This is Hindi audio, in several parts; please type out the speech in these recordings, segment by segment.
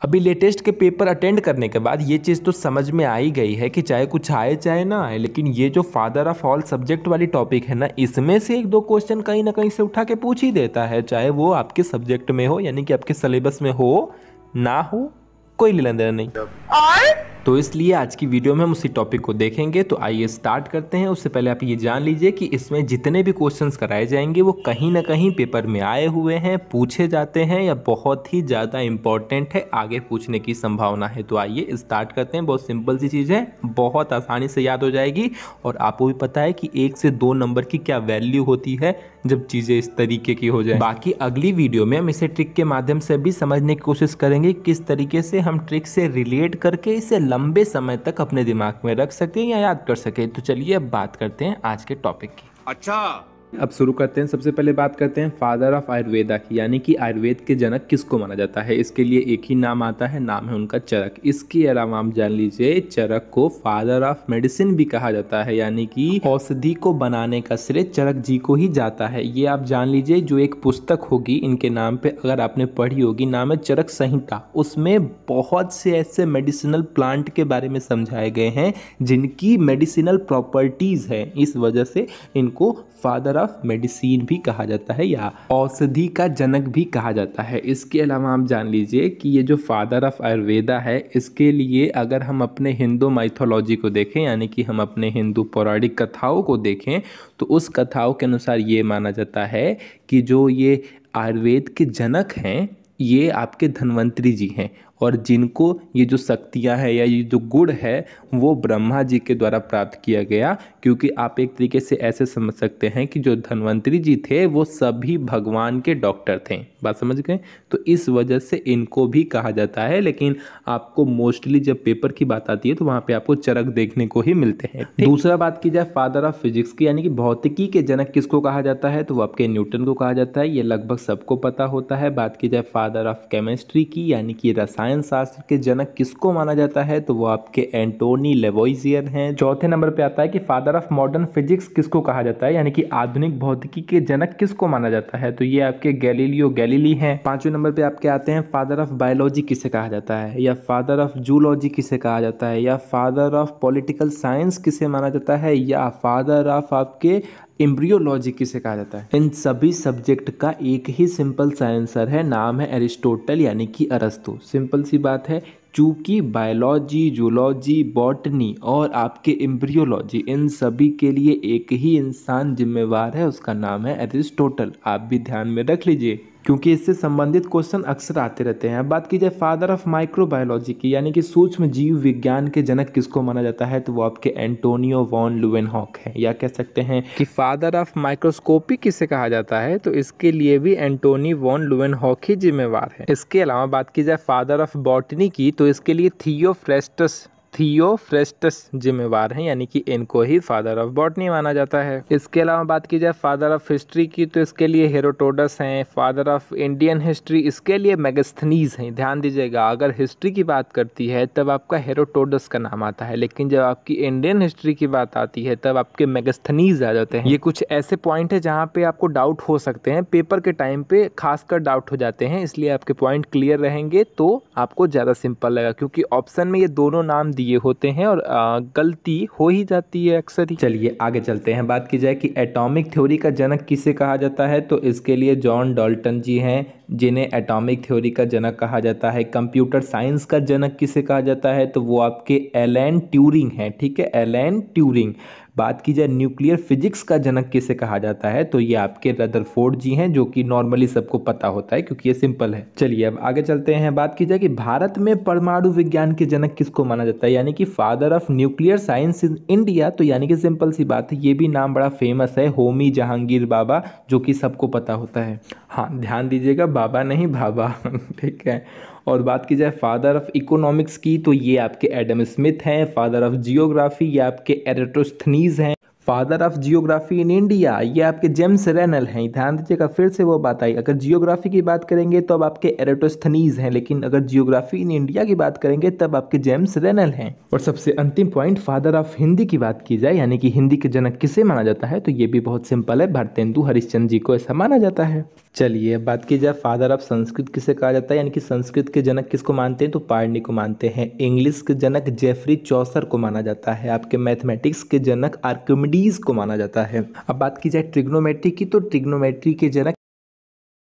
अभी लेटेस्ट के पेपर अटेंड करने के बाद ये चीज़ तो समझ में आ ही गई है कि चाहे कुछ आए चाहे ना आए, लेकिन ये जो फादर ऑफ ऑल सब्जेक्ट वाली टॉपिक है ना, इसमें से एक दो क्वेश्चन कहीं ना कहीं से उठा के पूछ ही देता है, चाहे वो आपके सब्जेक्ट में हो, यानी कि आपके सिलेबस में हो ना हो, कोई लेना देना नहीं। तो इसलिए आज की वीडियो में हम उसी टॉपिक को देखेंगे। तो आइए स्टार्ट करते हैं। उससे पहले आप ये जान लीजिए कि इसमें जितने भी क्वेश्चंस कराए जाएंगे वो कहीं ना कहीं पेपर में आए हुए हैं, पूछे जाते हैं या बहुत ही ज़्यादा इंपॉर्टेंट है, आगे पूछने की संभावना है। तो आइए स्टार्ट करते हैं। बहुत सिंपल सी चीज़ है, बहुत आसानी से याद हो जाएगी और आपको भी पता है कि 1 से 2 नंबर की क्या वैल्यू होती है जब चीज़ें इस तरीके की हो जाए। बाकी अगली वीडियो में हम इसे ट्रिक के माध्यम से भी समझने की कोशिश करेंगे किस तरीके से हम ट्रिक से रिलेट करके इसे लंबे समय तक अपने दिमाग में रख सकें या याद कर सकें। तो चलिए अब बात करते हैं आज के टॉपिक की। अच्छा, अब शुरू करते हैं। सबसे पहले बात करते हैं फादर ऑफ आयुर्वेदा की, यानी कि आयुर्वेद के जनक किसको माना जाता है। इसके लिए एक ही नाम आता है, नाम है उनका चरक। इसके अलावा आप जान लीजिए चरक को फादर ऑफ मेडिसिन भी कहा जाता है, यानी कि औषधि को बनाने का श्रेय चरक जी को ही जाता है। ये आप जान लीजिए। जो एक पुस्तक होगी इनके नाम पे, अगर आपने पढ़ी होगी, नाम है चरक संहिता। उसमें बहुत से ऐसे मेडिसिनल प्लांट के बारे में समझाए गए हैं जिनकी मेडिसिनल प्रॉपर्टीज है, इस वजह से इनको फादर ऑफ मेडिसिन भी कहा जाता है या औषधि का जनक भी कहा जाता है। इसके अलावा आप जान लीजिए कि ये जो फादर ऑफ आयुर्वेदा है, इसके लिए अगर हम अपने हिंदू माइथोलॉजी को देखें, यानी कि हम अपने हिंदू पौराणिक कथाओं को देखें, तो उस कथाओं के अनुसार ये माना जाता है कि जो ये आयुर्वेद के जनक हैं ये आपके धन्वंतरी जी हैं, और जिनको ये जो शक्तियाँ हैं या ये जो गुण है वो ब्रह्मा जी के द्वारा प्राप्त किया गया। क्योंकि आप एक तरीके से ऐसे समझ सकते हैं कि जो धन्वंतरी जी थे वो सभी भगवान के डॉक्टर थे, बात समझ गए। तो इस वजह से इनको भी कहा जाता है, लेकिन आपको मोस्टली जब पेपर की बात आती है तो वहाँ पे आपको चरक देखने को ही मिलते हैं। दूसरा बात की जाए फादर ऑफ फिजिक्स की, यानी कि भौतिकी के जनक किसको कहा जाता है, तो वो आपके न्यूटन को कहा जाता है। ये लगभग सबको पता होता है। बात की जाए फादर ऑफ केमिस्ट्री की, यानी कि रसायन शास्त्र के जनक किसको माना जाता है, तो वो आपके एंटोनी लेवोइजियर हैं। चौथे नंबर पे आता है कि फादर ऑफ मॉडर्न फिजिक्स किसको कहा जाता है, यानी कि आधुनिक भौतिकी के जनक किसको माना जाता है, तो ये आपके गैलीलियो गैलीली हैं। पांचवें नंबर पे आपके आते हैं फादर ऑफ बायोलॉजी किसे कहा जाता है, या फादर ऑफ जूलॉजी किसे कहा जाता है, या फादर ऑफ पॉलिटिकल साइंस किसे माना जाता है, या फादर ऑफ आपके एम्ब्रियोलॉजी किसे कहा जाता है। इन सभी सब्जेक्ट का एक ही सिंपल सा आंसर है, नाम है एरिस्टोटल, यानी कि अरस्तु। सिंपल सी बात है। चूँकि बायोलॉजी, जूलॉजी, बॉटनी और आपके एम्ब्रियोलॉजी, इन सभी के लिए एक ही इंसान जिम्मेवार है, उसका नाम है एरिस्टोटल। आप भी ध्यान में रख लीजिए क्योंकि इससे संबंधित क्वेश्चन अक्सर आते रहते हैं। अब बात की जाए फादर ऑफ माइक्रोबायोलॉजी की, यानी कि सूक्ष्म जीव विज्ञान के जनक किसको माना जाता है, तो वो आपके एंटोनियो वॉन लुवेनहॉक है। या कह सकते हैं कि फादर ऑफ माइक्रोस्कोपी किसे कहा जाता है, तो इसके लिए भी एंटोनी वॉन लुवेनहॉक ही जिम्मेवार है। इसके अलावा बात की जाए फादर ऑफ बॉटनी की, तो इसके लिए थियोफ्रेस्टस जिम्मेवार हैं, यानी कि इनको ही फादर ऑफ बॉटनी माना जाता है। इसके अलावा बात की जाए फादर ऑफ हिस्ट्री की, तो इसके लिए हेरोडोटस हैं। फादर ऑफ इंडियन हिस्ट्री, इसके लिए मेगास्थनीज हैं। ध्यान दीजिएगा, अगर हिस्ट्री की बात करती है तब आपका हेरोडोटस का नाम आता है, लेकिन जब आपकी इंडियन हिस्ट्री की बात आती है तब आपके मेगास्थनीज आ जाते हैं। ये कुछ ऐसे पॉइंट है जहाँ पे आपको डाउट हो सकते हैं, पेपर के टाइम पे खासकर डाउट हो जाते हैं, इसलिए आपके पॉइंट क्लियर रहेंगे तो आपको ज़्यादा सिंपल लगेगा। क्योंकि ऑप्शन में ये दोनों नाम ये होते हैं और गलती हो ही जाती है अक्सर ही। चलिए आगे चलते हैं। बात की जाए कि एटॉमिक थ्योरी का जनक किसे कहा जाता है, तो इसके लिए जॉन डाल्टन जी हैं, जिन्हें एटॉमिक थ्योरी का जनक कहा जाता है। कंप्यूटर साइंस का जनक किसे कहा जाता है, तो वो आपके एलन ट्यूरिंग हैं। ठीक है, एलन ट्यूरिंग। बात की जाए न्यूक्लियर फिजिक्स का जनक किसे कहा जाता है, तो ये आपके रदरफोर्ड जी हैं, जो कि नॉर्मली सबको पता होता है क्योंकि ये सिंपल है। चलिए अब आगे चलते हैं। बात की जाए कि भारत में परमाणु विज्ञान के जनक किसको माना जाता है, यानी कि father of nuclear science in India, तो यानी कि सिंपल सी बात है, ये भी नाम बड़ा फेमस है, होमी जहांगीर बाबा, जो कि सबको पता होता है। हाँ ध्यान दीजिएगा, बाबा नहीं भाभा। ठीक है। और बात की जाए फादर ऑफ इकोनॉमिक्स की, तो ये आपके एडम स्मिथ हैं। फादर ऑफ जियोग्राफी ये आपके एरिस्टोस्थनीज हैं। Father of geography in India, ये आपके जेम्स रेनल हैं। ध्यान दीजिएगा, फिर से वो बात आई। अगर जियोग्राफी की बात करेंगे तो अब आपके एराटोस्थनीज हैं, लेकिन अगर जियोग्राफी इन इंडिया की बात करेंगे तब आपके जेम्स रेनल हैं। और सबसे अंतिम पॉइंट, फादर ऑफ हिंदी की बात की जाए, यानी कि हिंदी के जनक किसे माना जाता है, तो ये भी बहुत सिंपल है, भारतेंदु हरिश्चंद्र जी को ऐसा माना जाता है। चलिए अब बात की जाए फादर ऑफ संस्कृत किसे कहा जाता है, यानी कि संस्कृत के जनक किसको मानते हैं, तो पाणिनि को मानते हैं। इंग्लिश के जनक जेफरी चौसर को माना जाता है। आपके मैथमेटिक्स के जनक आर्किमिडीज को माना जाता है। अब बात की जाए ट्रिग्नोमेट्री की, तो ट्रिग्नोमेट्री के जनक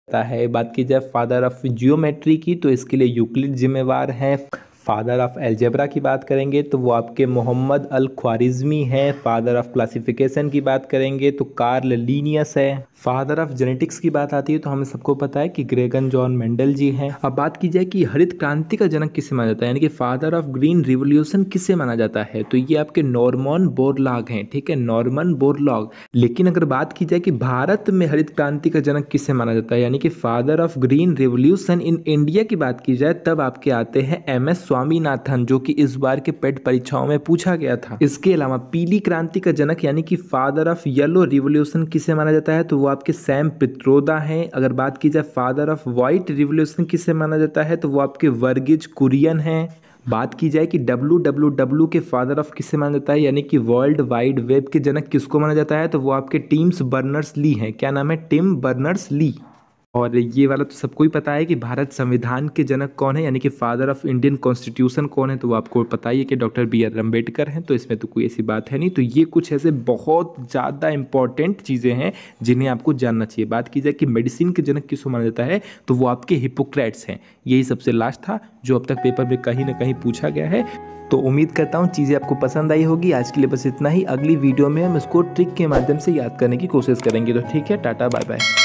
है। बात की जाए फादर ऑफ जियोमेट्री की, तो इसके लिए यूक्लिड जिम्मेवार हैं। फादर ऑफ अलजेब्रा की बात करेंगे तो वो आपके मोहम्मद अल ख्वारिज़मी है। फादर ऑफ क्लासिफिकेशन की बात करेंगे तो कार्ल लीनियस है। फादर ऑफ जेनेटिक्स की बात आती है तो हमें सबको पता है कि ग्रेगन जॉन मेंडल जी हैं। अब बात की जाए कि हरित क्रांति का जनक किसे माना जाता है, यानी कि फादर ऑफ ग्रीन रिवोल्यूशन किसे माना जाता है, तो ये आपके नॉर्मन बोरलॉग हैं। ठीक है, नॉर्मन बोरलॉग। लेकिन अगर बात की जाए कि भारत में हरित क्रांति का जनक किसे माना जाता है, यानी कि father of green revolution in India की बात की जाए, तब आपके आते हैं MS स्वामीनाथन, जो कि इस बार के पेट परीक्षाओं में पूछा गया था। इसके अलावा पीली क्रांति का जनक यानी कि फादर ऑफ येलो रिवोल्यूशन किसे माना जाता है, तो वो आपके सैम पित्रोदा हैं। अगर बात की जाए फादर ऑफ व्हाइट रिवोल्यूशन किसे माना जाता है, तो वो आपके वर्गीज कुरियन हैं। बात की जाए कि WWW के फादर ऑफ किसे माना जाता है, यानी कि वर्ल्ड वाइड वेब के जनक किसको माना जाता है, तो वो आपके टिम्स बर्नर्स ली हैं। क्या नाम है, टिम बर्नर्स ली। और ये वाला तो सबको ही पता है कि भारत संविधान के जनक कौन है, यानी कि फादर ऑफ इंडियन कॉन्स्टिट्यूशन कौन है, तो वो आपको पता ही है कि डॉक्टर BR अम्बेडकर हैं। तो इसमें तो कोई ऐसी बात है नहीं। तो ये कुछ ऐसे बहुत ज़्यादा इंपॉर्टेंट चीज़ें हैं जिन्हें आपको जानना चाहिए। बात की जाए कि मेडिसिन के जनक किसको माना जाता है, तो वो आपके हिपोक्रेट्स हैं। यही सबसे लास्ट था जो अब तक पेपर में कहीं ना कहीं पूछा गया है। तो उम्मीद करता हूँ चीज़ें आपको पसंद आई होगी। आज के लिए बस इतना ही। अगली वीडियो में हम इसको ट्रिक के माध्यम से याद करने की कोशिश करेंगे। तो ठीक है, टाटा बाय बाय।